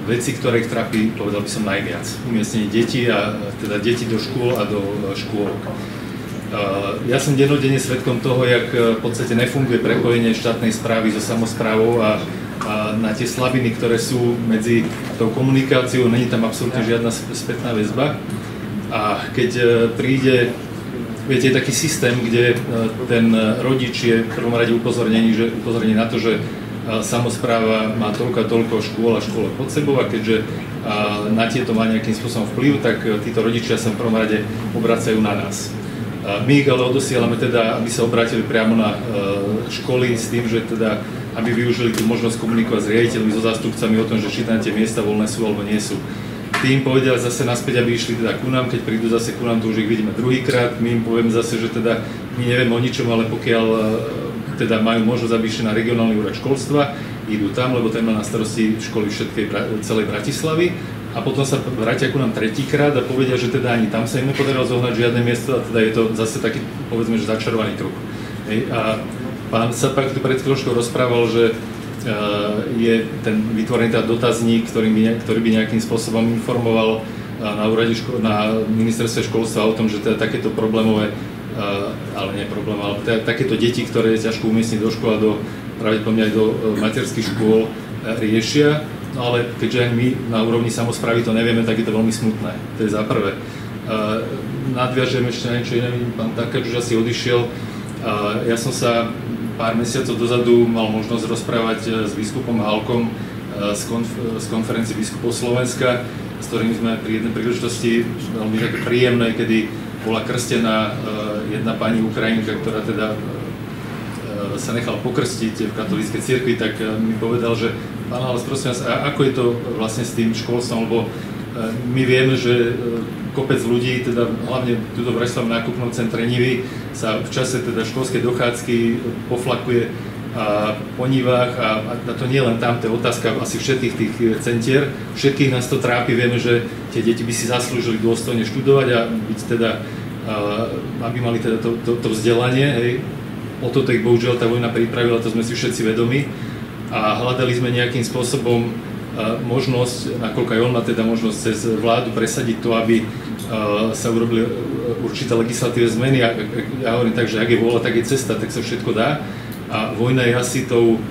vecí, ktoré ich trápi, povedal by som, najviac. Umiestnenie detí a teda deti do škôl a do škôl. Ja som dennodenne svedkom toho, jak v podstate nefunguje prepojenie štátnej správy so samosprávou a na tie slabiny, ktoré sú medzi tou komunikáciou, není tam absolútne žiadna spätná väzba. A keď príde, viete, je taký systém, kde ten rodič je v prvom rade upozornený na to, že samospráva má toľko a toľko škôl a škôl pod sebou a keďže na tieto má nejakým spôsobom vplyv, tak títo rodičia sa v prvom rade obracajú na nás. My ich ale odosielame teda, aby sa obrátili priamo na školy s tým, že teda, aby využili tú možnosť komunikovať s riaditeľmi, so zástupcami o tom, že či tam tie miesta voľné sú alebo nie sú. Tí im povedia zase naspäť, aby išli teda ku nám, keď prídu zase ku nám, to už ich vidíme druhýkrát, my im povieme zase, že teda my nevieme o ničom, ale pokiaľ teda majú možnosť, aby išli na regionálny úrad školstva, idú tam, lebo ten má na starosti školy všetkej celej Bratislavy a potom sa vrátia ku nám tretíkrát a povedia, že teda ani tam sa im nepodarilo zohnať žiadne miesto a teda je to zase taký, povedzme, že začarovaný kruh. A pán Sapak tu pred chvíľočkou rozprával, že je ten vytvorený teda dotazník, ktorý by nejakým spôsobom informoval na úrade na ministerstve školstva o tom, že teda takéto problémové, ale nie problém, ale teda takéto deti, ktoré je ťažko umiestniť do škôl a pravdepodobne aj do materských škôl riešia. No ale keďže aj my na úrovni samosprávy to nevieme, tak je to veľmi smutné. To je za prvé. Nadviažem ešte na niečo iné, pán Takáč už asi odišiel. Ja som sa pár mesiacov dozadu mal možnosť rozprávať s biskupom Halkom z konferencie biskupov Slovenska, s ktorým sme pri jednej príležitosti veľmi také príjemnej, kedy bola krstená jedna pani Ukrajinka, ktorá teda sa nechala pokrstiť v katolíckej cirkvi, tak mi povedal, že pán Halas, prosím vás, ako je to vlastne s tým školstvom, lebo my vieme, že kopec ľudí, teda hlavne tuto v Bratislavom nákupnom centre Nivy, sa v čase teda školskej dochádzky poflakuje po nivách a to nie len tam, to je otázka asi všetkých tých centier. Všetkých nás to trápi, vieme, že tie deti by si zaslúžili dôstojne študovať a byť teda, aby mali teda to vzdelanie. Hej. O toto ich bohužiaľ tá vojna pripravila, to sme si všetci vedomi a hľadali sme nejakým spôsobom možnosť, nakoľko aj on má teda možnosť cez vládu presadiť to, aby sa urobili určité legislatívne zmeny a ja hovorím tak, že ak je vôľa, tak je cesta, tak sa všetko dá. A vojna je asi tou,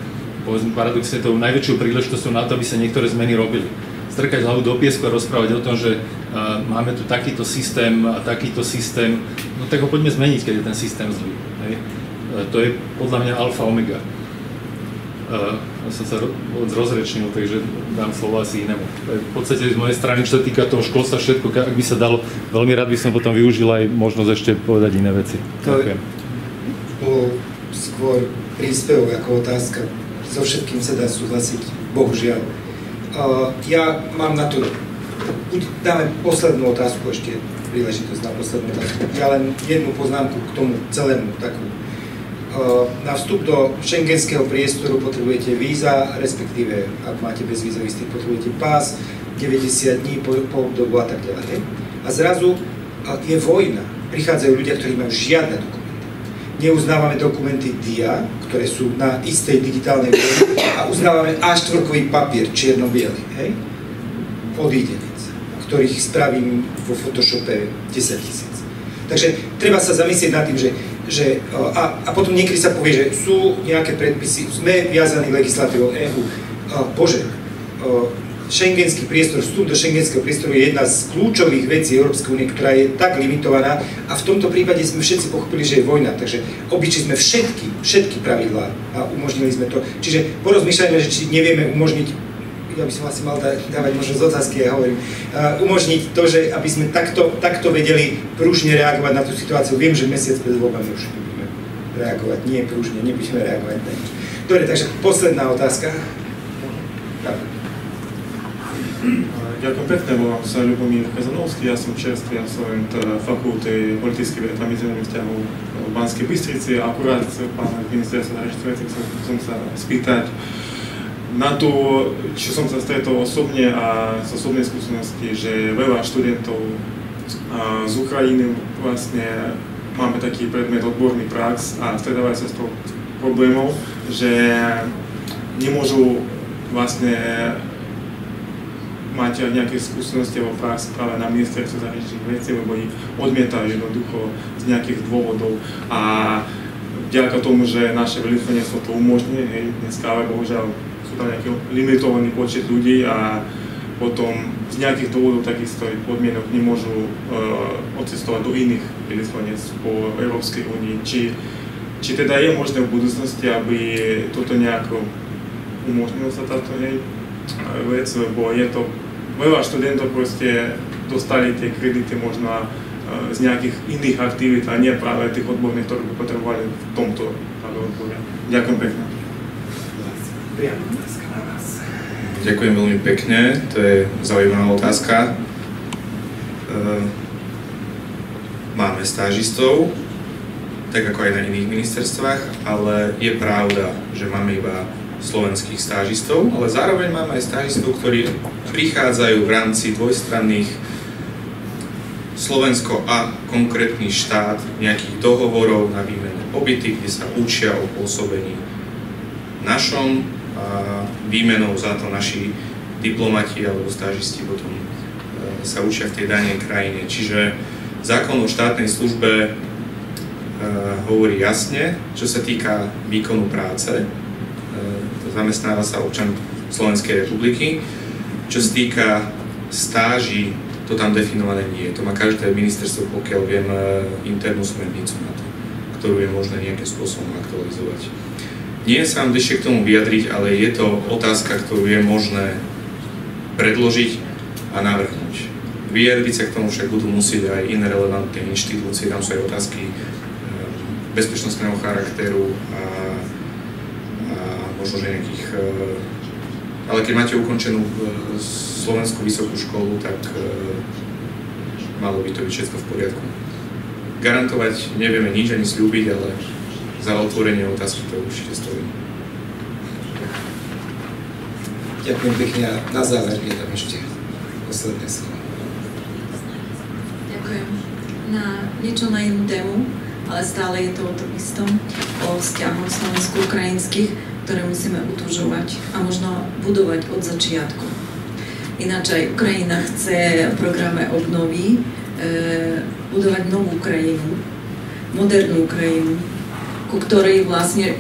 povedzme paradoxne, tou najväčšou príležitosťou na to, aby sa niektoré zmeny robili. Strkať hlavu do piesku a rozprávať o tom, že máme tu takýto systém a takýto systém, no tak ho poďme zmeniť, keď je ten systém zlý. Hej. To je podľa mňa alfa omega. Ja som sa rozrečnil, takže dám slovo asi inému. V podstate z mojej strany, čo sa týka toho školstva, všetko, ak by sa dalo, veľmi rád by som potom využil aj možnosť ešte povedať iné veci.
To bol skôr príspevok ako otázka. So všetkým sa dá súhlasiť, bohužiaľ. Ja mám na to, dáme poslednú otázku, ešte príležitosť na poslednú otázku. Ja len jednu poznámku k tomu celému takú. Na vstup do schengenského priestoru potrebujete víza, respektíve ak máte bezvízový styk, potrebujete pás, 90 dní po obdobu a tak ďalej. A zrazu je vojna. Prichádzajú ľudia, ktorí majú žiadne dokumenty. Neuznávame dokumenty DIA, ktoré sú na istej digitálnej úrovni a uznávame A4-kový papier, čierno-biely, hej? Odídenec, ktorých spravím vo Photoshope 10 000. Takže treba sa zamyslieť nad tým, že potom niekedy sa povie, že sú nejaké predpisy, sme viazaní legislatívou EÚ. Bože, schengenský priestor, vstup do schengenského priestoru je jedna z kľúčových vecí Európskej únie, ktorá je tak limitovaná a v tomto prípade sme všetci pochopili, že je vojna, takže obličili sme všetky pravidlá a umožnili sme to. Čiže porozmýšľajme, že či nevieme umožniť, ja by som asi mal dávať možnosť otázky, ja hovorím, umožniť to, že aby sme takto vedeli pružne reagovať na tú situáciu. Viem, že mesiac pred voľbami už nebudeme reagovať, nie pružne, nebudeme reagovať na nič. Dobre, takže posledná otázka.
Ďakujem pekne, volám sa Ľubomír Kazanovský, ja som čerstvý absolvent fakulty politických ved a medzinárodných vzťahov v Banskej Bystrici a akurát pána ministerstva zahraničných vecí chcem sa spýtať na to, čo som sa stretol osobne a z osobnej skúsenosti, že veľa študentov z Ukrajiny vlastne máme taký predmet odborný prax a stretávajú sa s tou problémov, že nemôžu vlastne máte nejaké skúsenosti alebo prax práve na ministerstve zahraničných vecí, lebo ich odmietajú jednoducho z nejakých dôvodov. A vďaka tomu, že naše veľvyslanectvo to umožňuje, hej, dneska, ale bohužiaľ sú tam nejaký limitovaný počet ľudí a potom z nejakých dôvodov takisto podmienok nemôžu odcestovať do iných veľvyslanectv po Európskej únii. Či teda je možné v budúcnosti, aby toto nejako umožnilo sa táto vec, lebo je to veľa študentov proste dostali tie kredity možno z nejakých iných aktivít a nie práve tých odborných, ktoré by potrebovali v tomto odbore. Ďakujem pekne.
Ďakujem veľmi pekne, to je zaujímavá otázka. Máme stážistov, tak ako aj na iných ministerstvách, ale je pravda, že máme iba slovenských stážistov, ale zároveň máme aj stážistov, ktorí prichádzajú v rámci dvojstranných Slovensko a konkrétny štát nejakých dohovorov na výmenu pobyty, kde sa učia o pôsobení našom a výmenou za to naši diplomati alebo stážisti potom sa učia v tej danej krajine. Čiže zákon o štátnej službe hovorí jasne, čo sa týka výkonu práce. Zamestnáva sa občan Slovenskej republiky. Čo sa týka stáží, to tam definované nie je. To má každé ministerstvo, pokiaľ viem, internú smernicu na to, ktorú je možné nejakým spôsobom aktualizovať. Nie sa vám ešte k tomu vyjadriť, ale je to otázka, ktorú je možné predložiť a navrhnúť. Vyjadriť sa k tomu však budú musieť aj iné relevantné inštitúcie, tam sú aj otázky bezpečnostného charakteru a možno, že nejakých... Ale keď máte ukončenú slovenskú vysokú školu, tak malo by to byť všetko v poriadku. Garantovať nevieme nič ani sľúbiť, ale za otvorenie otázky to určite stojí.
Ďakujem pekne a na záver je tam ešte posledné slovo.
Ďakujem. Niečo na inú tému, ale stále je to o tom istom, o vzťahoch slovensko-ukrajinských, ktoré musíme utužovať a možno budovať od začiatku. Ináč aj Ukrajina chce v programe obnovy budovať novú krajinu, modernú krajinu, ku ktorej vlastne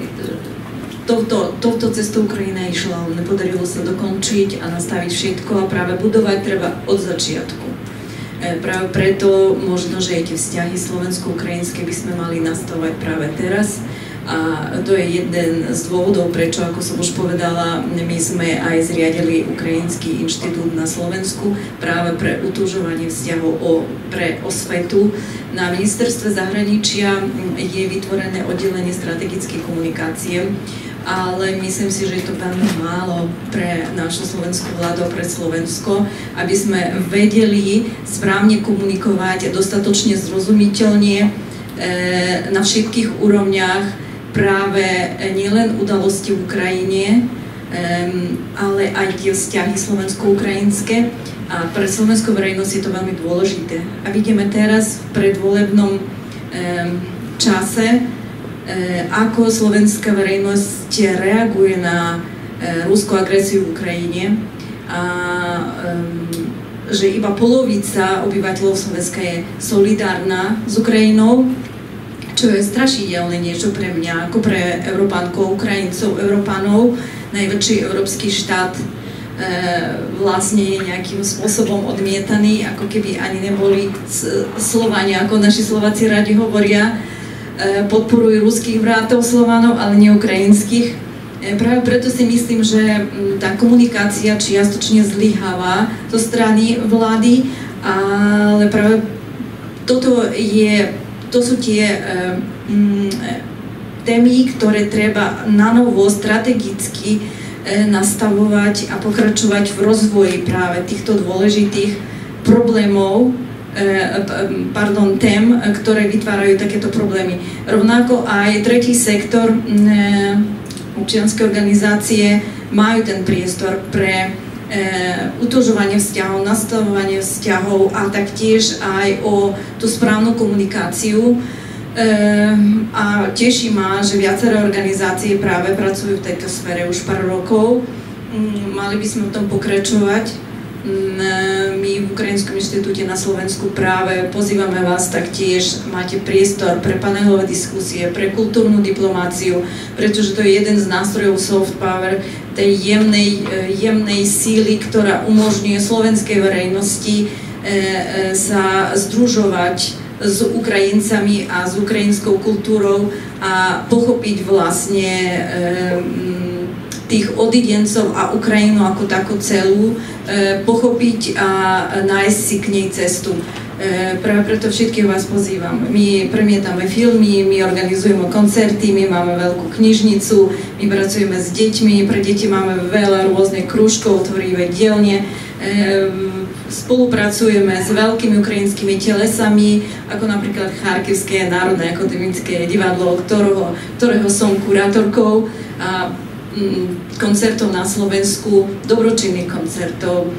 touto cestou Ukrajina išla, ale nepodarilo sa dokončiť a nastaviť všetko a práve budovať treba od začiatku. Práve preto možno, že aj tie vzťahy slovensko-ukrajinské by sme mali nastavovať práve teraz. A to je jeden z dôvodov, prečo, ako som už povedala, my sme aj zriadili Ukrajinský inštitút na Slovensku práve pre utužovanie vzťahov pre osvetu. Na ministerstve zahraničia je vytvorené oddelenie strategickej komunikácie, ale myslím si, že je to veľmi málo pre našu slovenskú vládu, pre Slovensko, aby sme vedeli správne komunikovať dostatočne zrozumiteľne na všetkých úrovniach práve nielen udalosti v Ukrajine, ale aj tie vzťahy slovensko-ukrajinské. A pre slovenskú verejnosť je to veľmi dôležité. A vidíme teraz v predvolebnom čase, ako slovenská verejnosť reaguje na ruskú agresiu v Ukrajine a že iba polovica obyvateľov Slovenska je solidárna s Ukrajinou, čo je strašidelné niečo pre mňa, ako pre Európankov, Ukrajincov, Európanov. Najväčší európsky štát vlastne je nejakým spôsobom odmietaný, ako keby ani neboli Slovania, ako naši Slováci radi hovoria, podporujú ruských bratov Slovanov, ale nie ukrajinských. Práve preto si myslím, že tá komunikácia čiastočne zlyháva zo strany vlády, ale práve to sú tie témy, ktoré treba nanovo strategicky nastavovať a pokračovať v rozvoji práve týchto dôležitých problémov, tém, ktoré vytvárajú takéto problémy. Rovnako aj tretí sektor, občianske organizácie majú ten priestor pre utužovanie vzťahov, nastavovanie vzťahov a taktiež aj o tú správnu komunikáciu. A teší ma, že viaceré organizácie práve pracujú v tejto sfére už pár rokov. Mali by sme v tom pokračovať. My v Ukrajinskom inštitúte na Slovensku práve pozývame vás taktiež, máte priestor pre panelové diskusie, pre kultúrnu diplomáciu, pretože to je jeden z nástrojov soft power, tej jemnej síly, ktorá umožňuje slovenskej verejnosti sa združovať s Ukrajincami a s ukrajinskou kultúrou a pochopiť vlastne tých odidencov a Ukrajinu ako takú celú, pochopiť a nájsť si k nej cestu. Práve preto všetkých vás pozývam. My premietame filmy, my organizujeme koncerty, my máme veľkú knižnicu, my pracujeme s deťmi, pre deti máme veľa rôznych krúžkov, tvorivé dielne. Spolupracujeme s veľkými ukrajinskými telesami, ako napríklad Charkivské národné akademické divadlo, ktorého som kurátorkou, a koncertov na Slovensku, dobročinných koncertov.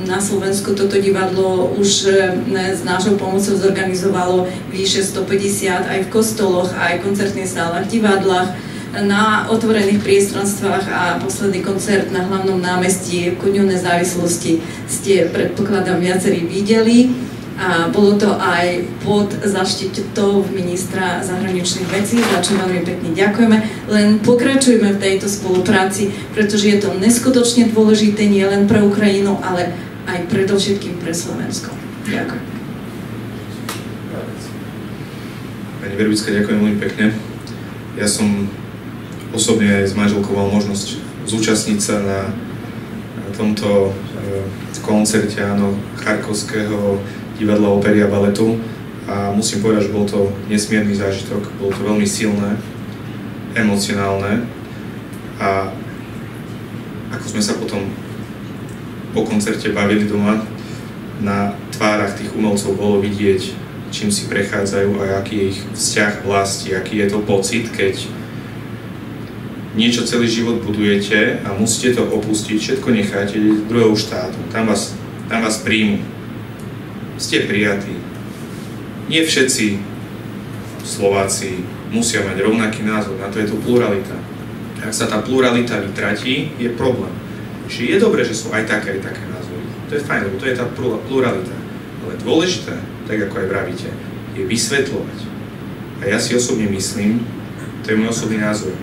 Na Slovensku toto divadlo už s nášou pomocou zorganizovalo vyše 150 aj v kostoloch, aj v koncertných sálach, divadlách, na otvorených priestranstvách a posledný koncert na hlavnom námestí ku Dňu nezávislosti ste, predpokladám, viacerí videli. A bolo to aj pod záštitou ministra zahraničných vecí, za čo veľmi pekne ďakujeme. Len pokračujeme v tejto spolupráci, pretože je to neskutočne dôležité nie len pre Ukrajinu, ale aj predovšetkým pre Slovensko. Ďakujem.
Pani Verbická, ďakujem veľmi pekne. Ja som osobne aj s manželkou mal možnosť zúčastniť sa na tomto koncerte Charkovského divadla, opery a baletu a musím povedať, že bol to nesmierny zážitok, bolo to veľmi silné, emocionálne a ako sme sa potom po koncerte bavili doma, na tvárach tých umelcov bolo vidieť, čím si prechádzajú a aký je ich vzťah k vlasti, aký je to pocit, keď niečo celý život budujete a musíte to opustiť, všetko necháte do druhého štátu, tam vás príjmu. Ste prijatí. Nie všetci Slováci musia mať rovnaký názor, na to je tu pluralita. Ak sa tá pluralita vytratí, je problém. Čiže je dobré, že sú aj také názory. To je fajn, lebo to je tá pluralita. Ale dôležité, tak ako aj vravíte, je vysvetľovať. A ja si osobne myslím, to je môj osobný názor,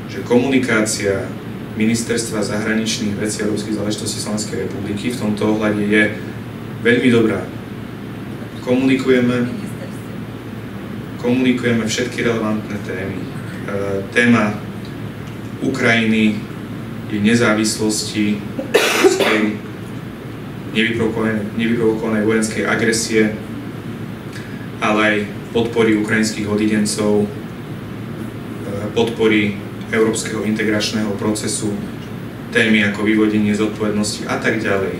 že komunikácia Ministerstva zahraničných vecí a európskych záležitostí Slovenskej republiky v tomto ohľade je veľmi dobrá. Komunikujeme všetky relevantné témy. Téma Ukrajiny, jej nezávislosti, nevyprovokovanej vojenskej agresie, ale aj podpory ukrajinských odidencov, podpory európskeho integračného procesu, témy ako vyvodenie zodpovednosti a tak ďalej.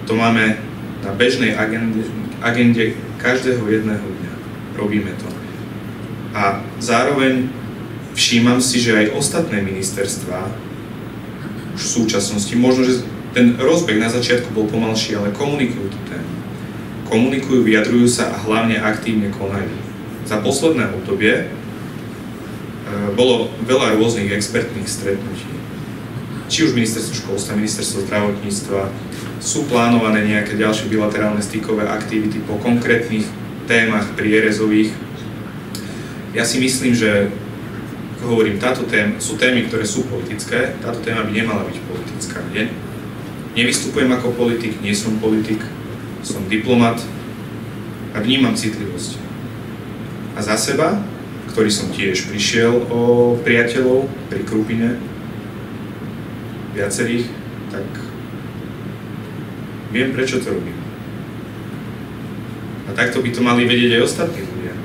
To máme na bežnej agende každého jedného dňa. Robíme to. A zároveň všímam si, že aj ostatné ministerstvá už v súčasnosti, možno, že ten rozbeh na začiatku bol pomalší, ale komunikujú tú tému. Komunikujú, vyjadrujú sa a hlavne aktívne konajú. Za posledné obdobie bolo veľa rôznych expertných stretnutí. Či už ministerstvo školstva, ministerstvo zdravotníctva, sú plánované nejaké ďalšie bilaterálne stykové aktivity po konkrétnych témach prierezových. Ja si myslím, že, ako hovorím, sú témy, ktoré sú politické, táto téma by nemala byť politická. Nevystupujem ako politik, nie som politik, som diplomat a vnímam citlivosť. A za seba, ktorý som tiež prišiel o priateľov pri Krupine, viacerých, tak viem, prečo to robím. A takto by to mali vedieť aj ostatní ľudia.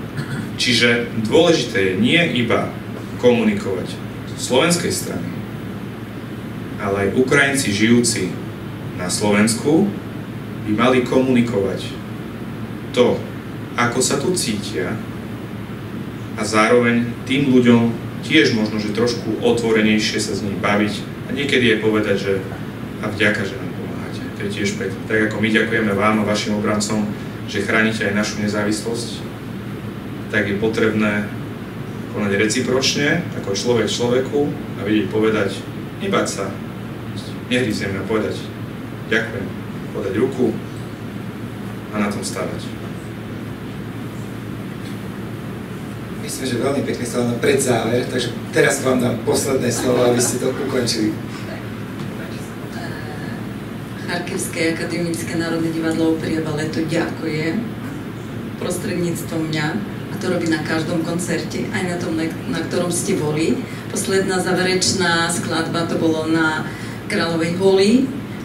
Čiže dôležité je nie iba komunikovať z slovenskej strany, ale aj Ukrajinci žijúci na Slovensku by mali komunikovať to, ako sa tu cítia, a zároveň tým ľuďom tiež možno, že trošku otvorenejšie sa s nimi baviť a niekedy je povedať, že a vďaka, že nám pomáhate. To je tiež pekné. Tak ako my ďakujeme vám a vašim obrancom, že chránite aj našu nezávislosť, tak je potrebné konať recipročne, ako človek človeku a vedieť povedať, nebať sa, nehryziem a povedať ďakujem, podať ruku a na tom stavať.
Myslím, že veľmi pekne sa na predzáver, takže teraz vám dám posledné slovo, aby ste to ukončili.
Charkivské akademické národné divadlo Opria Baletu ďakuje prostredníctvom mňa a to robí na každom koncerte, aj na tom, na ktorom ste boli. Posledná záverečná skladba to bolo na Kráľovej holi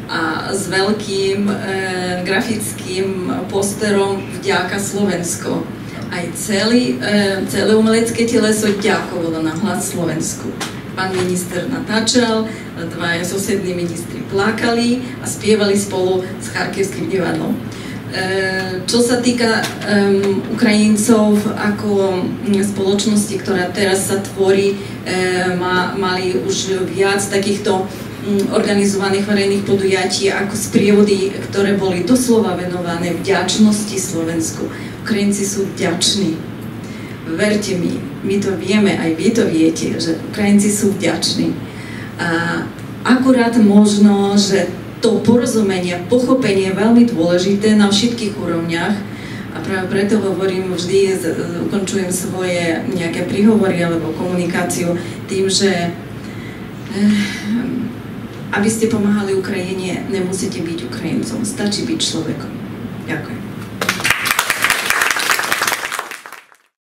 a s veľkým grafickým posterom Vďaka Slovensko. Aj celé umelecké teleso ďakovalo na Hlas Slovensku. Pán minister natáčal, dvaja susední ministri plakali a spievali spolu s Charkivským divadlom. Čo sa týka Ukrajincov ako spoločnosti, ktorá teraz sa tvorí, mali už viac takýchto organizovaných verejných podujatí ako sprievody, ktoré boli doslova venované vďačnosti Slovensku. Ukrajinci sú vďační. Verte mi, my to vieme, aj vy to viete, že Ukrajinci sú vďační. A akurát možno, že to porozumenie, pochopenie je veľmi dôležité na všetkých úrovniach a práve preto hovorím vždy, ukončujem svoje nejaké príhovory alebo komunikáciu tým, že aby ste pomáhali Ukrajine, nemusíte byť Ukrajincom, stačí byť človekom. Ďakujem.